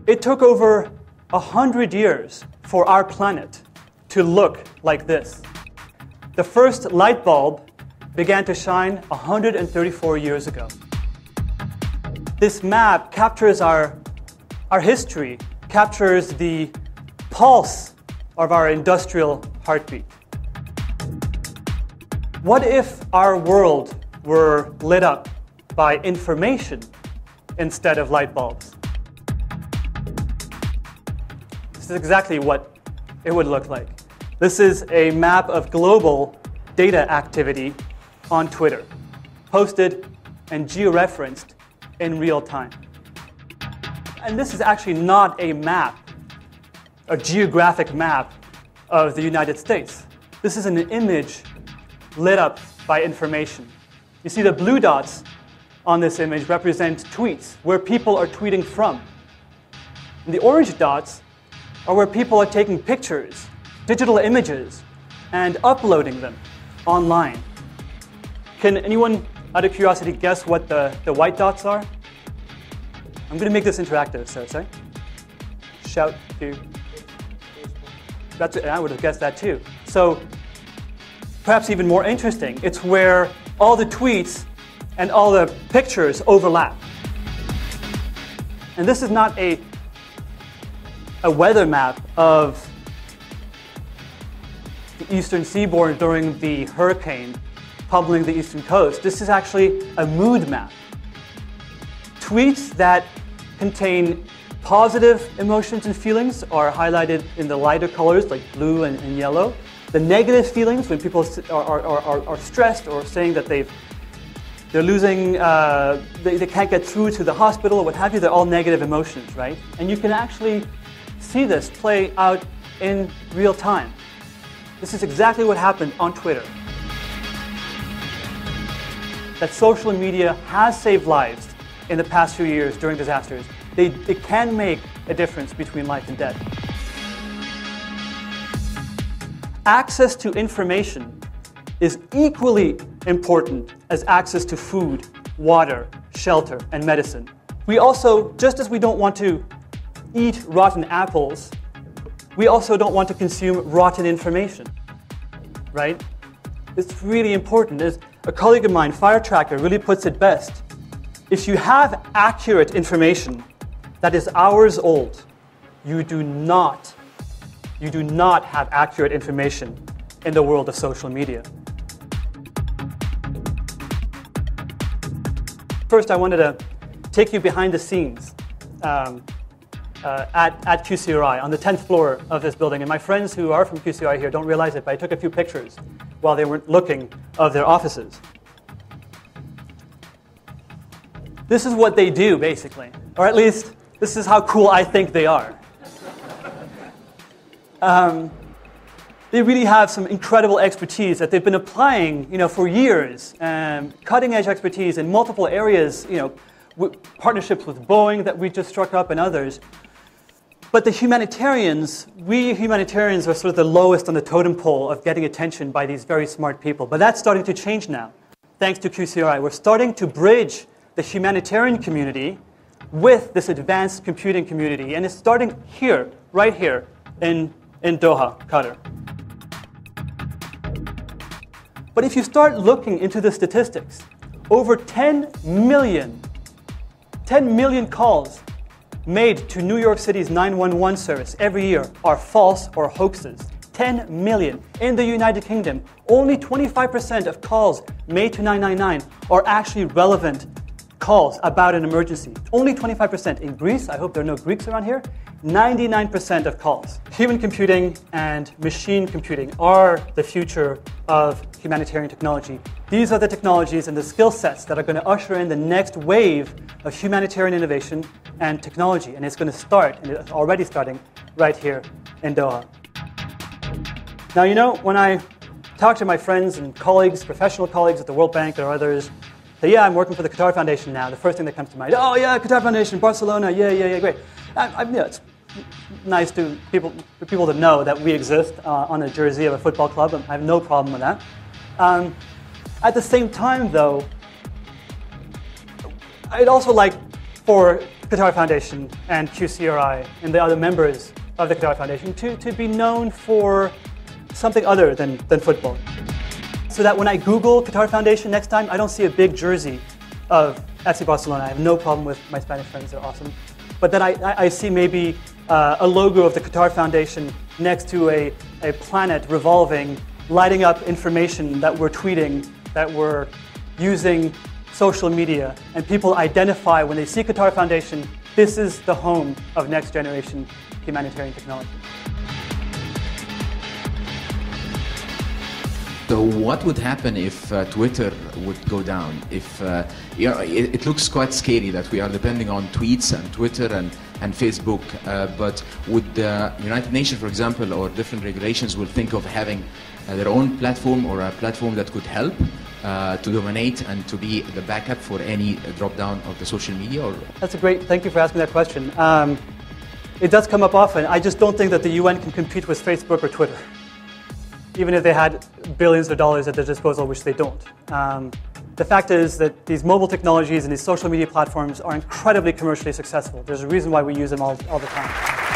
It took over 100 years for our planet to look like this. The first light bulb began to shine 134 years ago. This map captures our history, captures the pulse of our industrial heartbeat. What if our world were lit up by information instead of light bulbs? This is exactly what it would look like. This is a map of global data activity on Twitter, posted and georeferenced in real time. And this is actually not a map, a geographic map of the United States. This is an image lit up by information. You see the blue dots on this image represent tweets, where people are tweeting from. And the orange dots are where people are taking pictures, digital images, and uploading them online. Can anyone, out of curiosity, guess what the white dots are? I'm going to make this interactive, so sorry. Shout to. I would have guessed that too. So perhaps even more interesting, it's where all the tweets and all the pictures overlap. And this is not a weather map of the eastern seaboard during the hurricane pummeling the eastern coast. This is actually a mood map. Tweets that contain positive emotions and feelings are highlighted in the lighter colors like blue and yellow. The negative feelings, when people are stressed or saying that they're losing, they can't get through to the hospital or what have you, they're all negative emotions, right? And you can actually see this play out in real time. This is exactly what happened on Twitter. That social media has saved lives in the past few years during disasters. It can make a difference between life and death. Access to information is equally important as access to food, water, shelter, and medicine. We also, just as we don't want to eat rotten apples, we also don't want to consume rotten information, right? It's really important. As a colleague of mine, Firetracker, really puts it best. If you have accurate information that is hours old, you do not have accurate information in the world of social media. First, I wanted to take you behind the scenes at QCRI on the 10th floor of this building. And my friends who are from QCRI here don't realize it, but I took a few pictures while they were looking of their offices. This is what they do, basically. Or at least, this is how cool I think they are. They really have some incredible expertise that they've been applying, for years. Cutting-edge expertise in multiple areas, partnerships with Boeing that we just struck up and others. But the humanitarians, we humanitarians are sort of the lowest on the totem pole of getting attention by these very smart people. But that's starting to change now, thanks to QCRI. We're starting to bridge the humanitarian community with this advanced computing community. And it's starting here, right here, in Doha, Qatar. But if you start looking into the statistics, over 10 million calls made to New York City's 911 service every year are false or hoaxes. 10 million. In the United Kingdom, only 25% of calls made to 999 are actually relevant calls about an emergency. Only 25%. In Greece, I hope there are no Greeks around here, 99% of calls. Human computing and machine computing are the future of humanitarian technology. These are the technologies and the skill sets that are going to usher in the next wave of humanitarian innovation and technology. And it's going to start, and it's already starting, right here in Doha. Now, when I talk to my friends and colleagues, professional colleagues at the World Bank or others, say, yeah, I'm working for the Qatar Foundation now. The first thing that comes to mind, oh yeah, Qatar Foundation, Barcelona, yeah, great. It's nice for people to know that we exist on a jersey of a football club. I have no problem with that. At the same time, though, I'd also like for Qatar Foundation and QCRI and the other members of the Qatar Foundation to be known for something other than football. So that when I Google Qatar Foundation next time, I don't see a big jersey of FC Barcelona. I have no problem with my Spanish friends, they're awesome. But then I see maybe a logo of the Qatar Foundation next to a planet revolving, lighting up information that we're tweeting, that we're using social media, and people identify when they see Qatar Foundation, this is the home of Next Generation Humanitarian Technology. So what would happen if Twitter would go down? If it looks quite scary that we are depending on tweets and Twitter and Facebook, but would the United Nations, for example, or different regulations will think of having their own platform or a platform that could help to dominate and to be the backup for any drop down of the social media? Or? That's a great, thank you for asking that question. It does come up often. I just don't think that the UN can compete with Facebook or Twitter, even if they had billions of dollars at their disposal, which they don't. The fact is that these mobile technologies and these social media platforms are incredibly commercially successful. There's a reason why we use them all the time.